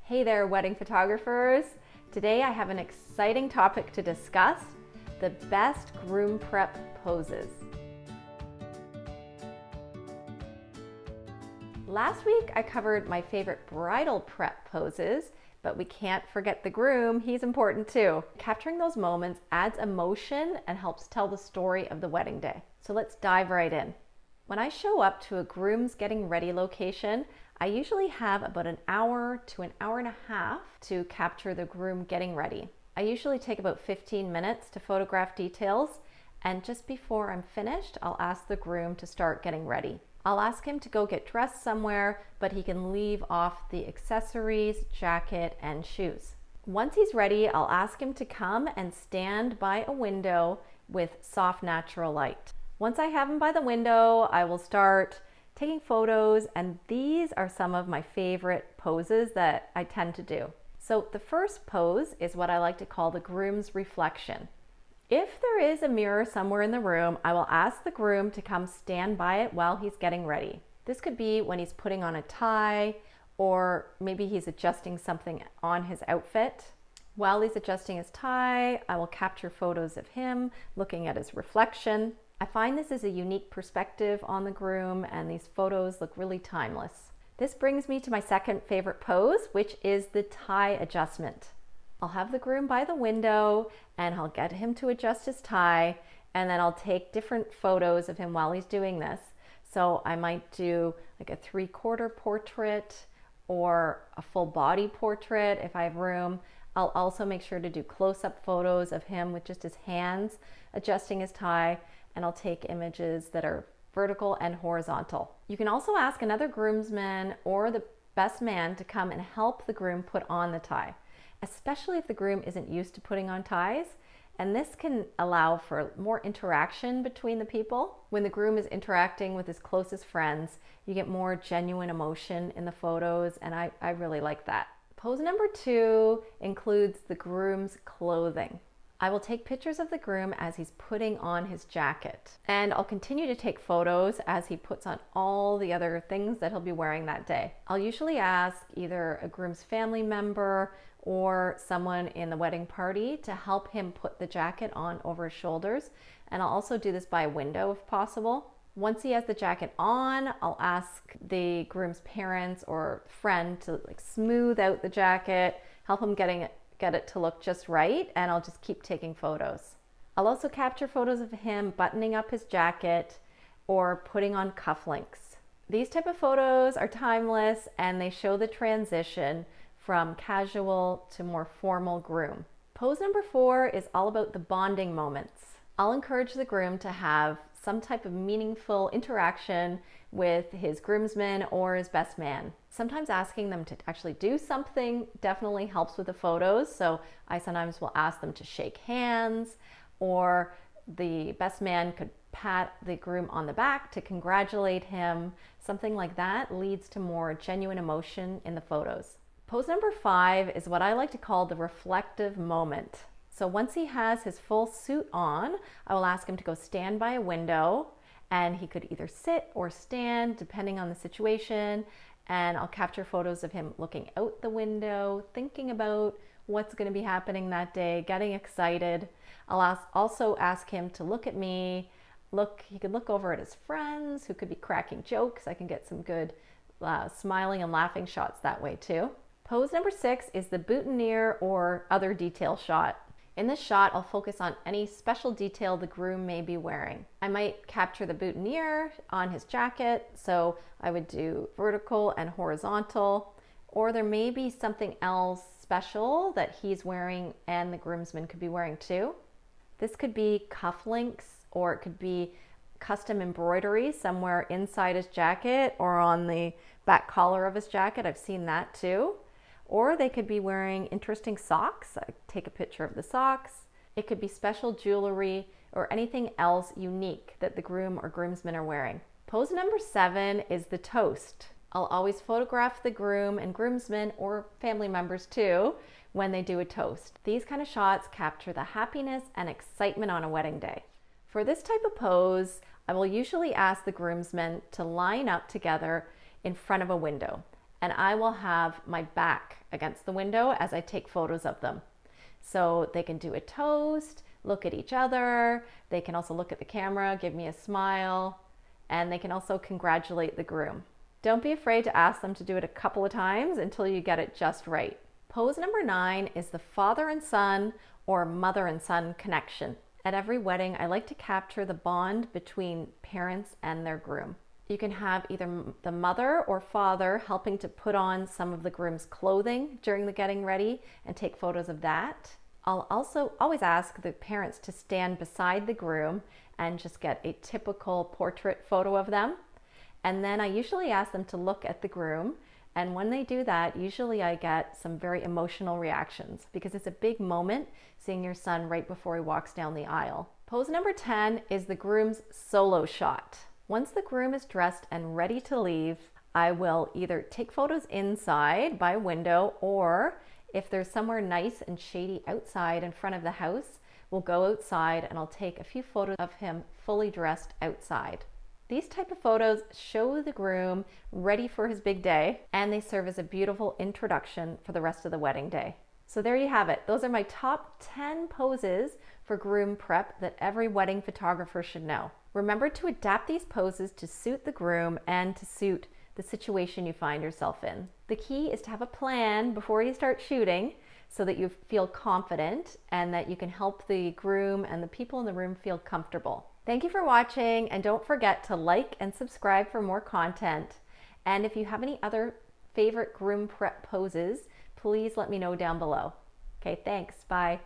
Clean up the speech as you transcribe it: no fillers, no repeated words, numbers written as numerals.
Hey there, wedding photographers. Today I have an exciting topic to discuss, the best groom prep poses. Last week I covered my favorite bridal prep poses, but we can't forget the groom, he's important too. Capturing those moments adds emotion and helps tell the story of the wedding day. So let's dive right in. When I show up to a groom's getting ready location, I usually have about an hour to an hour and a half to capture the groom getting ready. I usually take about 15 minutes to photograph details, and just before I'm finished, I'll ask the groom to start getting ready. I'll ask him to go get dressed somewhere, but he can leave off the accessories, jacket, and shoes. Once he's ready, I'll ask him to come and stand by a window with soft natural light. Once I have him by the window, I will start taking photos, and these are some of my favorite poses that I tend to do. So the first pose is what I like to call the Groom's Reflection. If there is a mirror somewhere in the room, I will ask the groom to come stand by it while he's getting ready. This could be when he's putting on a tie, or maybe he's adjusting something on his outfit. While he's adjusting his tie, I will capture photos of him looking at his reflection. I find this is a unique perspective on the groom, and these photos look really timeless. This brings me to my second favorite pose, which is the tie adjustment. I'll have the groom by the window and I'll get him to adjust his tie, and then I'll take different photos of him while he's doing this. So I might do like a 3/4 portrait or a full body portrait if I have room. I'll also make sure to do close-up photos of him with just his hands adjusting his tie, and I'll take images that are vertical and horizontal. You can also ask another groomsman or the best man to come and help the groom put on the tie, especially if the groom isn't used to putting on ties. And this can allow for more interaction between the people. When the groom is interacting with his closest friends, you get more genuine emotion in the photos, and I really like that. Pose number 2 includes the groom's clothing. I will take pictures of the groom as he's putting on his jacket, and I'll continue to take photos as he puts on all the other things that he'll be wearing that day. I'll usually ask either a groom's family member or someone in the wedding party to help him put the jacket on over his shoulders, and I'll also do this by a window if possible. Once he has the jacket on, I'll ask the groom's parents or friend to smooth out the jacket, help him get it to look just right, and I'll just keep taking photos. I'll also capture photos of him buttoning up his jacket or putting on cufflinks. These type of photos are timeless, and they show the transition from casual to more formal groom. Pose number 4 is all about the bonding moments. I'll encourage the groom to have some type of meaningful interaction with his groomsmen or his best man. Sometimes asking them to actually do something definitely helps with the photos. So I sometimes will ask them to shake hands, or the best man could pat the groom on the back to congratulate him. Something like that leads to more genuine emotion in the photos. Pose number 5 is what I like to call the reflective moment. So once he has his full suit on, I will ask him to go stand by a window, and he could either sit or stand depending on the situation, and I'll capture photos of him looking out the window, thinking about what's going to be happening that day, getting excited. I'll also ask him to look at me. He could look over at his friends who could be cracking jokes. I can get some good smiling and laughing shots that way too. Pose number 6 is the boutonniere or other detail shot. In this shot, I'll focus on any special detail the groom may be wearing. I might capture the boutonniere on his jacket, so I would do vertical and horizontal, or there may be something else special that he's wearing and the groomsmen could be wearing too. This could be cufflinks, or it could be custom embroidery somewhere inside his jacket or on the back collar of his jacket. I've seen that too. Or they could be wearing interesting socks. I take a picture of the socks. It could be special jewelry or anything else unique that the groom or groomsmen are wearing. Pose number 7 is the toast. I'll always photograph the groom and groomsmen, or family members too, when they do a toast. These kind of shots capture the happiness and excitement on a wedding day. For this type of pose, I will usually ask the groomsmen to line up together in front of a window. and I will have my back against the window as I take photos of them. So they can do a toast, look at each other, they can also look at the camera, give me a smile, and they can also congratulate the groom. Don't be afraid to ask them to do it a couple of times until you get it just right. Pose number 9 is the father and son or mother and son connection. At every wedding, I like to capture the bond between parents and their groom. You can have either the mother or father helping to put on some of the groom's clothing during the getting ready and take photos of that. I'll also always ask the parents to stand beside the groom and just get a typical portrait photo of them. And then I usually ask them to look at the groom. And when they do that, usually I get some very emotional reactions because it's a big moment seeing your son right before he walks down the aisle. Pose number 10 is the groom's solo shot. Once the groom is dressed and ready to leave, I will either take photos inside by a window, or if there's somewhere nice and shady outside in front of the house, we'll go outside and I'll take a few photos of him fully dressed outside. These type of photos show the groom ready for his big day, and they serve as a beautiful introduction for the rest of the wedding day. So there you have it. Those are my top 10 poses for groom prep that every wedding photographer should know. Remember to adapt these poses to suit the groom and to suit the situation you find yourself in. The key is to have a plan before you start shooting so that you feel confident and that you can help the groom and the people in the room feel comfortable. Thank you for watching, and don't forget to like and subscribe for more content. And if you have any other favorite groom prep poses, please let me know down below. Okay, thanks. Bye.